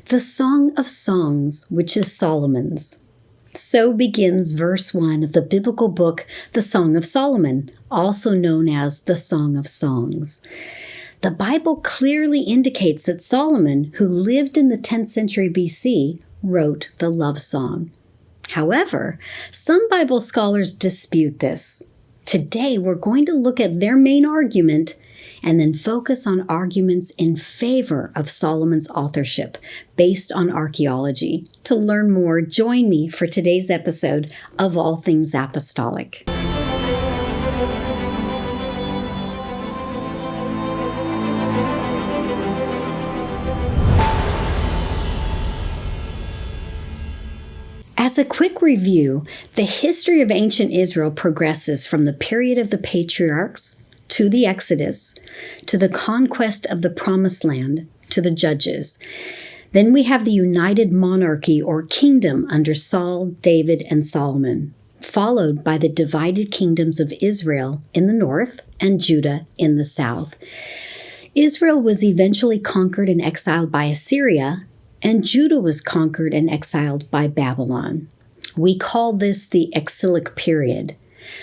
The Song of Songs, which is Solomon's. So begins verse 1 of the biblical book, The Song of Solomon, also known as the Song of Songs. The Bible clearly indicates that Solomon, who lived in the 10th century BC, wrote the love song. However, some Bible scholars dispute this. Today, we're going to look at their main argument and then focus on arguments in favor of Solomon's authorship based on archaeology. To learn more, join me for today's episode of All Things Apostolic. As a quick review, the history of ancient Israel progresses from the period of the patriarchs to the Exodus, to the conquest of the Promised Land, to the Judges. Then we have the united monarchy or kingdom under Saul, David, and Solomon, followed by the divided kingdoms of Israel in the north and Judah in the south. Israel was eventually conquered and exiled by Assyria, and Judah was conquered and exiled by Babylon. We call this the exilic period.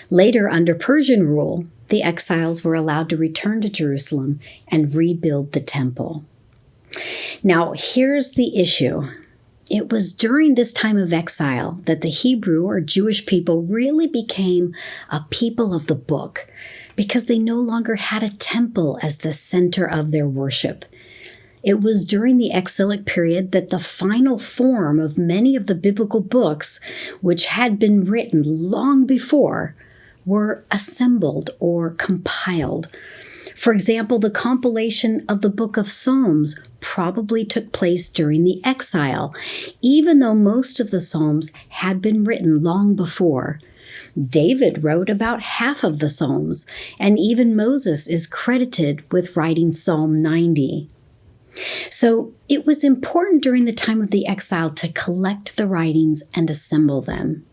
Later, under Persian rule, the exiles were allowed to return to Jerusalem and rebuild the temple. Now, here's the issue. It was during this time of exile that the Hebrew or Jewish people really became a people of the book because they no longer had a temple as the center of their worship. It was during the exilic period that the final form of many of the biblical books, which had been written long before, were assembled or compiled. For example, the compilation of the book of Psalms probably took place during the exile, even though most of the Psalms had been written long before. David wrote about half of the Psalms, and even Moses is credited with writing Psalm 90. So it was important during the time of the exile to collect the writings and assemble them.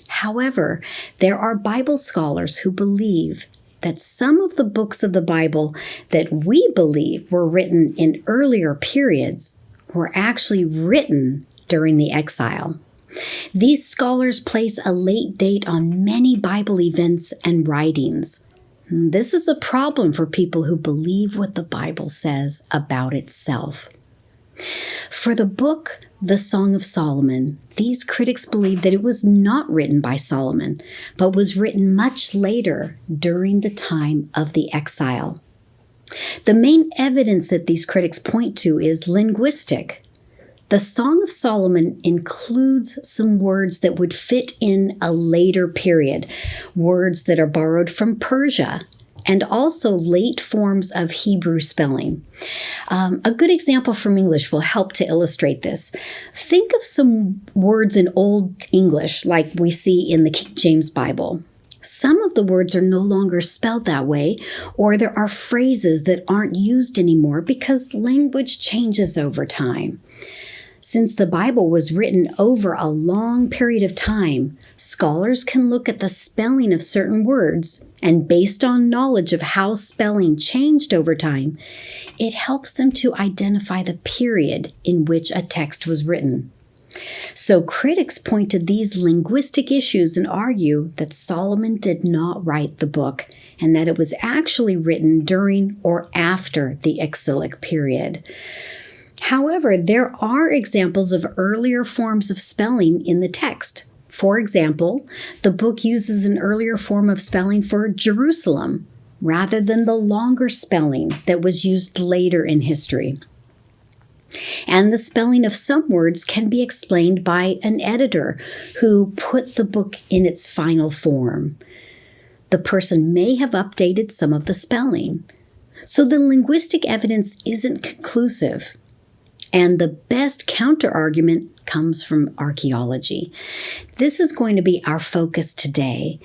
However, there are Bible scholars who believe that some of the books of the Bible that we believe were written in earlier periods were actually written during the exile. These scholars place a late date on many Bible events and writings. This is a problem for people who believe what the Bible says about itself. For the book, The Song of Solomon, these critics believe that it was not written by Solomon, but was written much later during the time of the exile. The main evidence that these critics point to is linguistic. The Song of Solomon includes some words that would fit in a later period, words that are borrowed from Persia, and also late forms of Hebrew spelling. A good example from English will help to illustrate this. Think of some words in Old English like we see in the King James Bible. Some of the words are no longer spelled that way, or there are phrases that aren't used anymore because language changes over time. Since the Bible was written over a long period of time, scholars can look at the spelling of certain words, and based on knowledge of how spelling changed over time, it helps them to identify the period in which a text was written. So critics point to these linguistic issues and argue that Solomon did not write the book, and that it was actually written during or after the exilic period. However, there are examples of earlier forms of spelling in the text. For example, the book uses an earlier form of spelling for Jerusalem rather than the longer spelling that was used later in history. And the spelling of some words can be explained by an editor who put the book in its final form. The person may have updated some of the spelling. So the linguistic evidence isn't conclusive. And the best counter-argument comes from archaeology. This is going to be our focus today.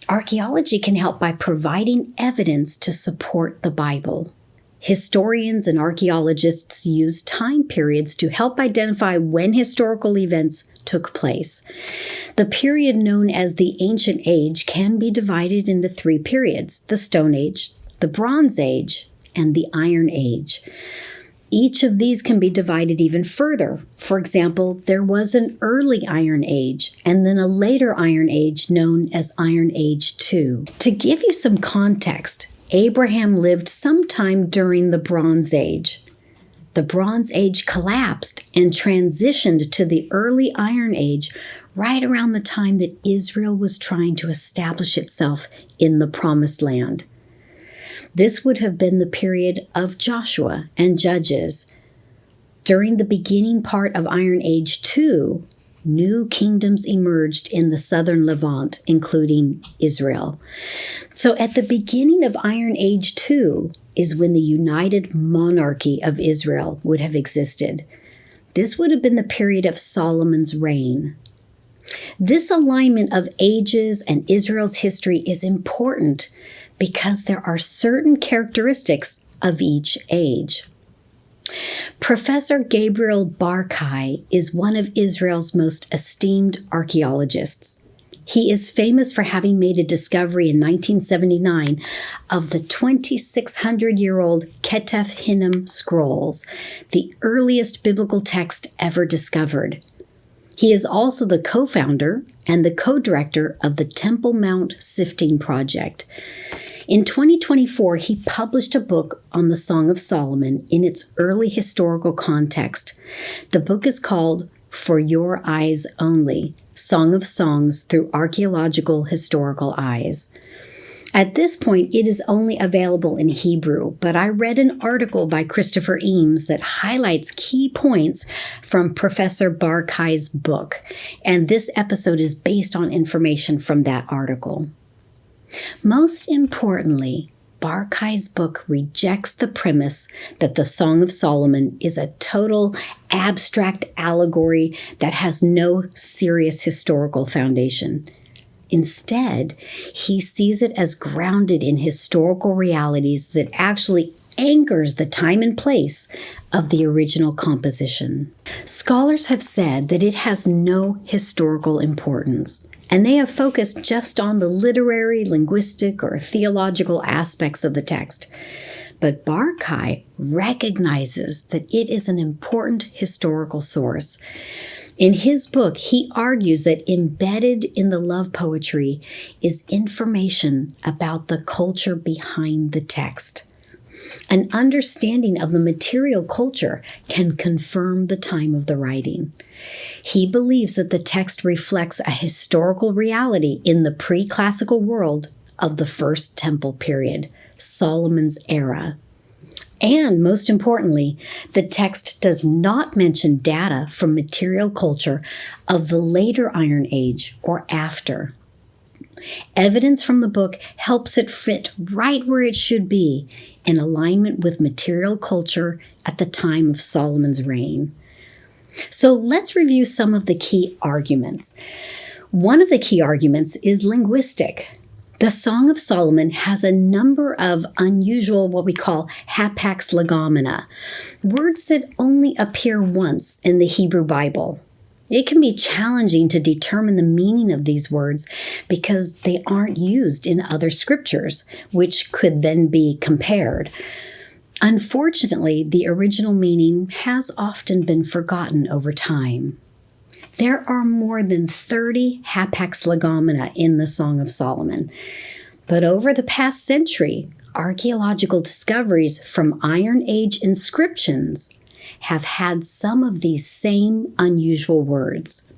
Archaeology can help by providing evidence to support the Bible. Historians and archaeologists use time periods to help identify when historical events took place. The period known as the Ancient Age can be divided into three periods: the Stone Age, the Bronze Age, and the Iron Age. Each of these can be divided even further. For example, there was an early Iron Age and then a later Iron Age known as Iron Age II. To give you some context, Abraham lived sometime during the Bronze Age. The Bronze Age collapsed and transitioned to the early Iron Age right around the time that Israel was trying to establish itself in the Promised Land. This would have been the period of Joshua and Judges. During the beginning part of Iron Age II, new kingdoms emerged in the southern Levant, including Israel. So at the beginning of Iron Age II is when the united monarchy of Israel would have existed. This would have been the period of Solomon's reign. This alignment of ages and Israel's history is important because there are certain characteristics of each age. Professor Gabriel Barkai is one of Israel's most esteemed archaeologists. He is famous for having made a discovery in 1979 of the 2,600-year-old Ketef Hinnom scrolls, the earliest biblical text ever discovered. He is also the co-founder and the co-director of the Temple Mount Sifting Project. In 2024, he published a book on the Song of Solomon in its early historical context. The book is called For Your Eyes Only, Song of Songs Through Archaeological Historical Eyes. At this point, it is only available in Hebrew, but I read an article by Christopher Eames that highlights key points from Professor Barkai's book, and this episode is based on information from that article. Most importantly, Barkai's book rejects the premise that the Song of Solomon is a total abstract allegory that has no serious historical foundation. Instead, he sees it as grounded in historical realities that actually anchors the time and place of the original composition. Scholars have said that it has no historical importance, and they have focused just on the literary, linguistic, or theological aspects of the text. But Barkai recognizes that it is an important historical source. In his book, he argues that embedded in the love poetry is information about the culture behind the text. An understanding of the material culture can confirm the time of the writing. He believes that the text reflects a historical reality in the pre-classical world of the First Temple period, Solomon's era. And most importantly, the text does not mention data from material culture of the later Iron Age or after. Evidence from the book helps it fit right where it should be in alignment with material culture at the time of Solomon's reign. So let's review some of the key arguments. One of the key arguments is linguistic. The Song of Solomon has a number of unusual, what we call hapax legomena, words that only appear once in the Hebrew Bible. It can be challenging to determine the meaning of these words because they aren't used in other scriptures, which could then be compared. Unfortunately, the original meaning has often been forgotten over time. There are more than 30 hapax legomena in the Song of Solomon. But over the past century, archaeological discoveries from Iron Age inscriptions have had some of these same unusual words.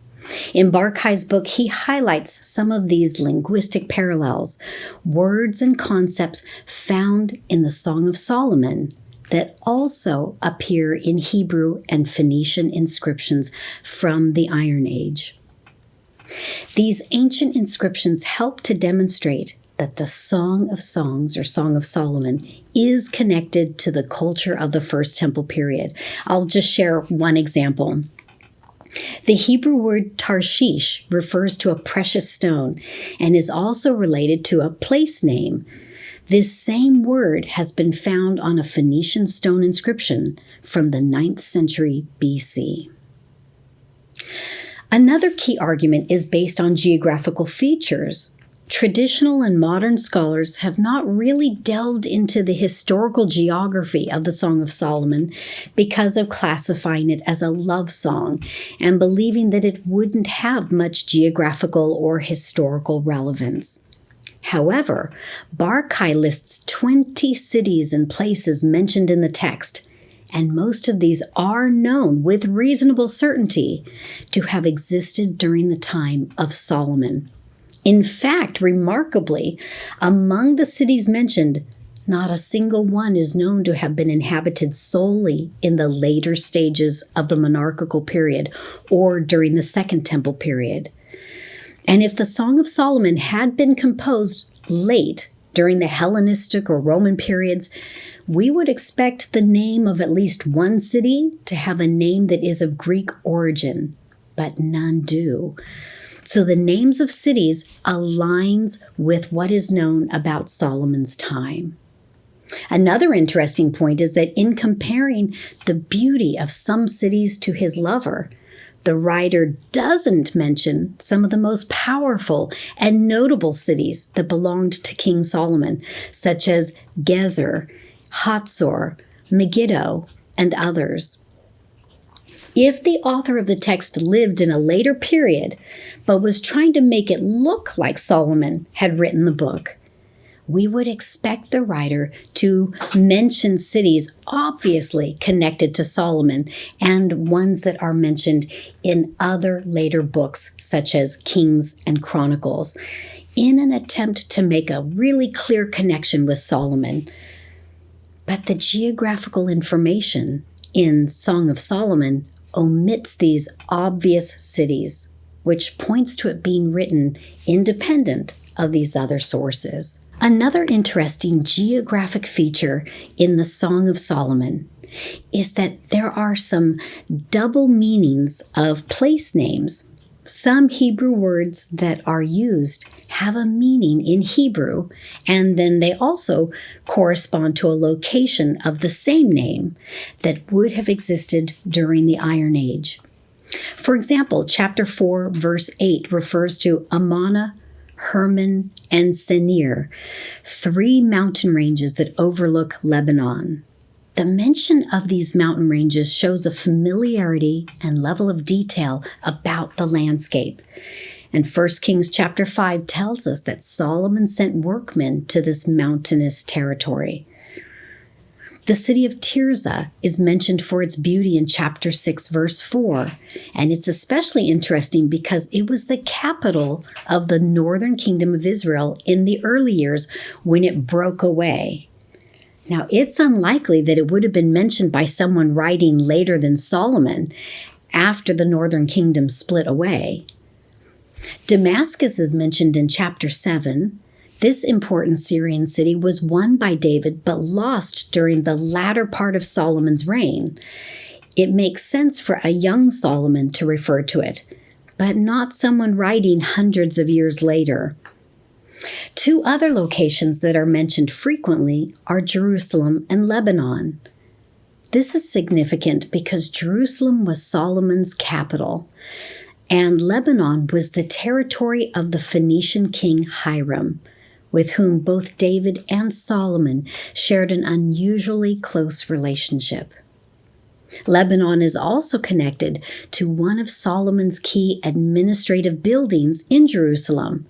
In Barkai's book, he highlights some of these linguistic parallels, words and concepts found in the Song of Solomon that also appear in Hebrew and Phoenician inscriptions from the Iron Age. These ancient inscriptions help to demonstrate that the Song of Songs, or Song of Solomon, is connected to the culture of the First Temple period. I'll just share one example. The Hebrew word Tarshish refers to a precious stone and is also related to a place name. This same word has been found on a Phoenician stone inscription from the 9th century BC. Another key argument is based on geographical features. Traditional and modern scholars have not really delved into the historical geography of the Song of Solomon because of classifying it as a love song and believing that it wouldn't have much geographical or historical relevance. However, Barrett lists 20 cities and places mentioned in the text, and most of these are known with reasonable certainty to have existed during the time of Solomon. In fact, remarkably, among the cities mentioned, not a single one is known to have been inhabited solely in the later stages of the monarchical period or during the Second Temple period. And if the Song of Solomon had been composed late during the Hellenistic or Roman periods, we would expect the name of at least one city to have a name that is of Greek origin, but none do. So the names of cities aligns with what is known about Solomon's time. Another interesting point is that in comparing the beauty of some cities to his lover, the writer doesn't mention some of the most powerful and notable cities that belonged to King Solomon, such as Gezer, Hatzor, Megiddo, and others. If the author of the text lived in a later period, but was trying to make it look like Solomon had written the book, we would expect the writer to mention cities obviously connected to Solomon and ones that are mentioned in other later books, such as Kings and Chronicles, in an attempt to make a really clear connection with Solomon. But the geographical information in Song of Solomon omits these obvious cities, which points to it being written independent of these other sources. Another interesting geographic feature in the Song of Solomon is that there are some double meanings of place names. Some Hebrew words that are used have a meaning in Hebrew, and then they also correspond to a location of the same name that would have existed during the Iron Age. For example, chapter 4, verse 8 refers to Ammana, Hermon, and Senir, 3 mountain ranges that overlook Lebanon. The mention of these mountain ranges shows a familiarity and level of detail about the landscape. And 1 Kings chapter 5 tells us that Solomon sent workmen to this mountainous territory. The city of Tirzah is mentioned for its beauty in chapter 6, verse 4, and it's especially interesting because it was the capital of the northern kingdom of Israel in the early years when it broke away. Now, it's unlikely that it would have been mentioned by someone writing later than Solomon after the northern kingdom split away. Damascus is mentioned in chapter 7. This important Syrian city was won by David but lost during the latter part of Solomon's reign. It makes sense for a young Solomon to refer to it, but not someone writing hundreds of years later. 2 other locations that are mentioned frequently are Jerusalem and Lebanon. This is significant because Jerusalem was Solomon's capital, and Lebanon was the territory of the Phoenician king Hiram, with whom both David and Solomon shared an unusually close relationship. Lebanon is also connected to one of Solomon's key administrative buildings in Jerusalem,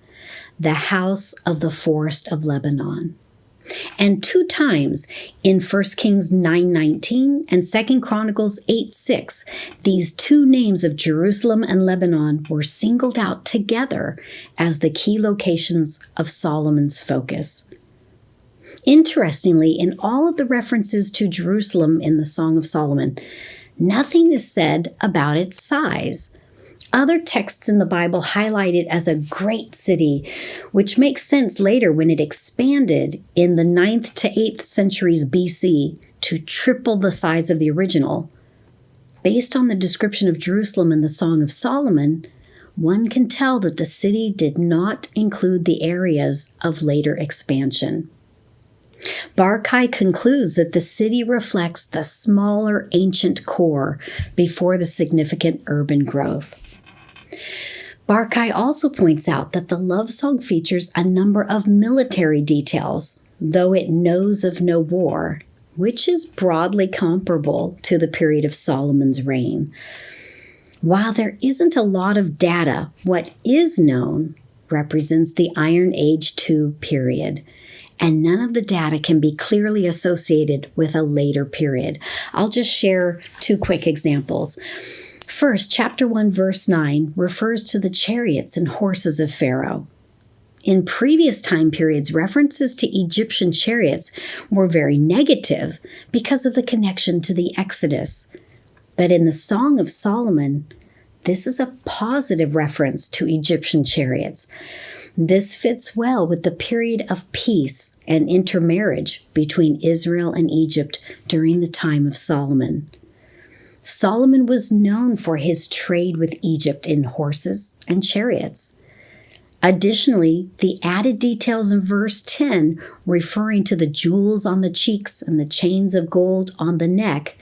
the House of the Forest of Lebanon. And 2 times in 1 Kings 9:19 and 2 Chronicles 8:6, these 2 names of Jerusalem and Lebanon were singled out together as the key locations of Solomon's focus. Interestingly, in all of the references to Jerusalem in the Song of Solomon, nothing is said about its size. Other texts in the Bible highlight it as a great city, which makes sense later when it expanded in the 9th to 8th centuries BC to triple the size of the original. Based on the description of Jerusalem in the Song of Solomon, one can tell that the city did not include the areas of later expansion. Barrett concludes that the city reflects the smaller ancient core before the significant urban growth. Barkai also points out that the love song features a number of military details, though it knows of no war, which is broadly comparable to the period of Solomon's reign. While there isn't a lot of data, what is known represents the Iron Age II period, and none of the data can be clearly associated with a later period. I'll just share two quick examples. First, chapter 1, verse 9 refers to the chariots and horses of Pharaoh. In previous time periods, references to Egyptian chariots were very negative because of the connection to the Exodus. But in the Song of Solomon, this is a positive reference to Egyptian chariots. This fits well with the period of peace and intermarriage between Israel and Egypt during the time of Solomon. Solomon was known for his trade with Egypt in horses and chariots. Additionally, the added details in verse 10, referring to the jewels on the cheeks and the chains of gold on the neck,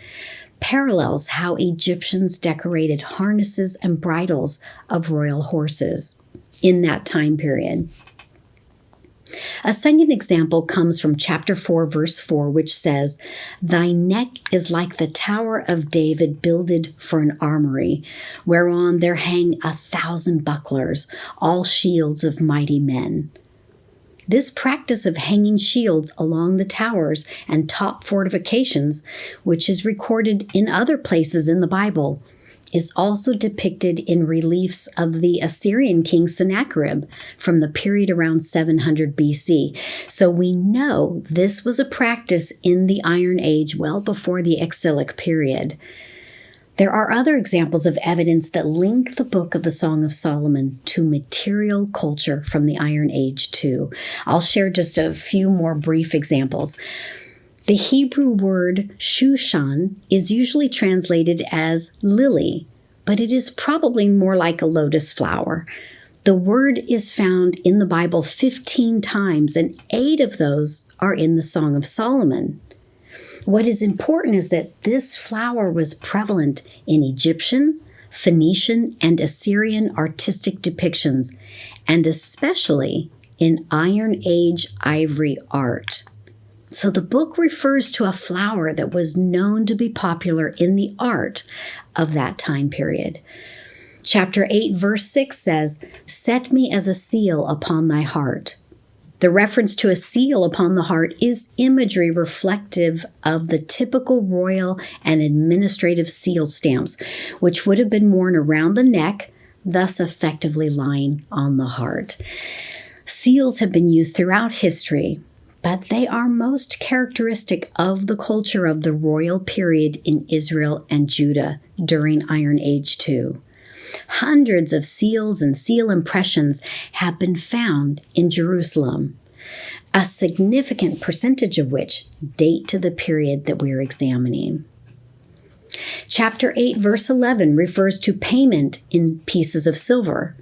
parallels how Egyptians decorated harnesses and bridles of royal horses in that time period. A second example comes from chapter 4, verse 4, which says, "Thy neck is like the tower of David builded for an armory, whereon there hang 1,000 bucklers, all shields of mighty men." This practice of hanging shields along the towers and top fortifications, which is recorded in other places in the Bible, is also depicted in reliefs of the Assyrian king Sennacherib from the period around 700 BC. So we know this was a practice in the Iron Age well before the exilic period. There are other examples of evidence that link the book of the Song of Solomon to material culture from the Iron Age too. I'll share just a few more brief examples. The Hebrew word Shushan is usually translated as lily, but it is probably more like a lotus flower. The word is found in the Bible 15 times, and 8 of those are in the Song of Solomon. What is important is that this flower was prevalent in Egyptian, Phoenician, and Assyrian artistic depictions, and especially in Iron Age ivory art. So the book refers to a flower that was known to be popular in the art of that time period. Chapter 8, verse 6 says, "Set me as a seal upon thy heart." The reference to a seal upon the heart is imagery reflective of the typical royal and administrative seal stamps, which would have been worn around the neck, thus effectively lying on the heart. Seals have been used throughout history, but they are most characteristic of the culture of the royal period in Israel and Judah during Iron Age II. Hundreds of seals and seal impressions have been found in Jerusalem, a significant percentage of which date to the period that we're examining. Chapter 8, verse 11 refers to payment in pieces of silver.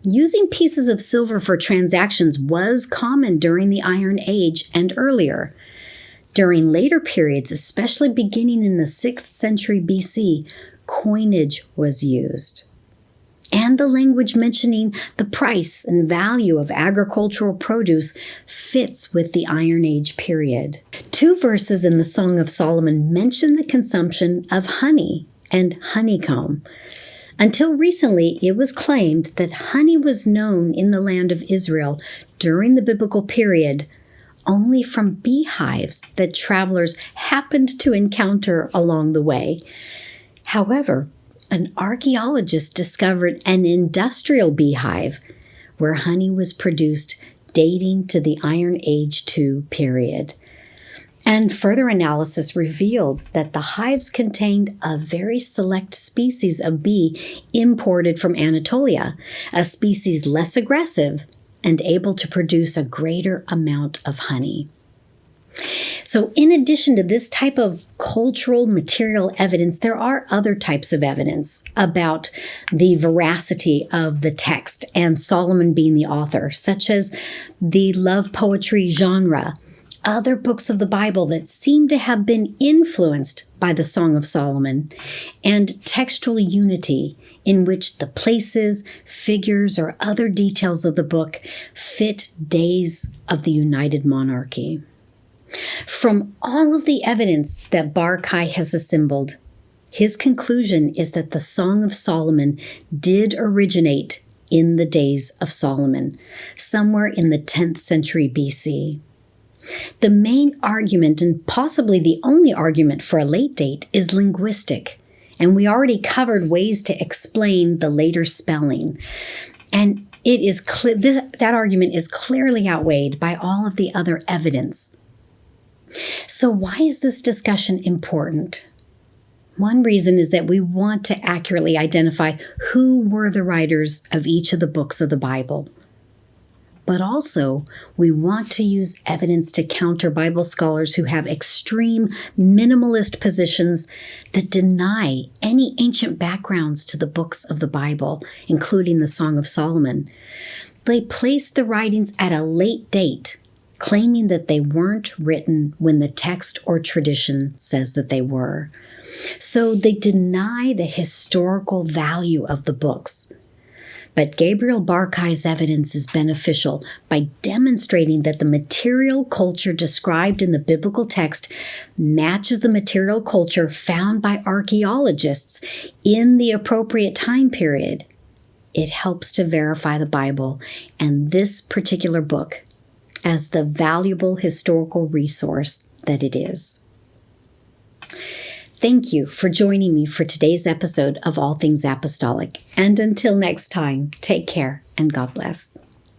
Using pieces of silver for transactions was common during the Iron Age and earlier. During later periods, especially beginning in the 6th century BC, coinage was used. And the language mentioning the price and value of agricultural produce fits with the Iron Age period. 2 verses in the Song of Solomon mention the consumption of honey and honeycomb. Until recently, it was claimed that honey was known in the land of Israel during the biblical period only from beehives that travelers happened to encounter along the way. However, an archaeologist discovered an industrial beehive where honey was produced dating to the Iron Age II period. And further analysis revealed that the hives contained a very select species of bee imported from Anatolia, a species less aggressive and able to produce a greater amount of honey. So in addition to this type of cultural material evidence, there are other types of evidence about the veracity of the text and Solomon being the author, such as the love poetry genre, other books of the Bible that seem to have been influenced by the Song of Solomon, and textual unity in which the places, figures, or other details of the book fit days of the united monarchy. From all of the evidence that Barkai has assembled, his conclusion is that the Song of Solomon did originate in the days of Solomon, somewhere in the 10th century BC. The main argument, and possibly the only argument for a late date, is linguistic, and we already covered ways to explain the later spelling. And it is that argument is clearly outweighed by all of the other evidence. So why is this discussion important? One reason is that we want to accurately identify who were the writers of each of the books of the Bible. But also, we want to use evidence to counter Bible scholars who have extreme minimalist positions that deny any ancient backgrounds to the books of the Bible, including the Song of Solomon. They place the writings at a late date, claiming that they weren't written when the text or tradition says that they were. So they deny the historical value of the books. But Gabriel Barkai's evidence is beneficial by demonstrating that the material culture described in the biblical text matches the material culture found by archaeologists in the appropriate time period. It helps to verify the Bible and this particular book as the valuable historical resource that it is. Thank you for joining me for today's episode of All Things Apostolic. And until next time, take care and God bless.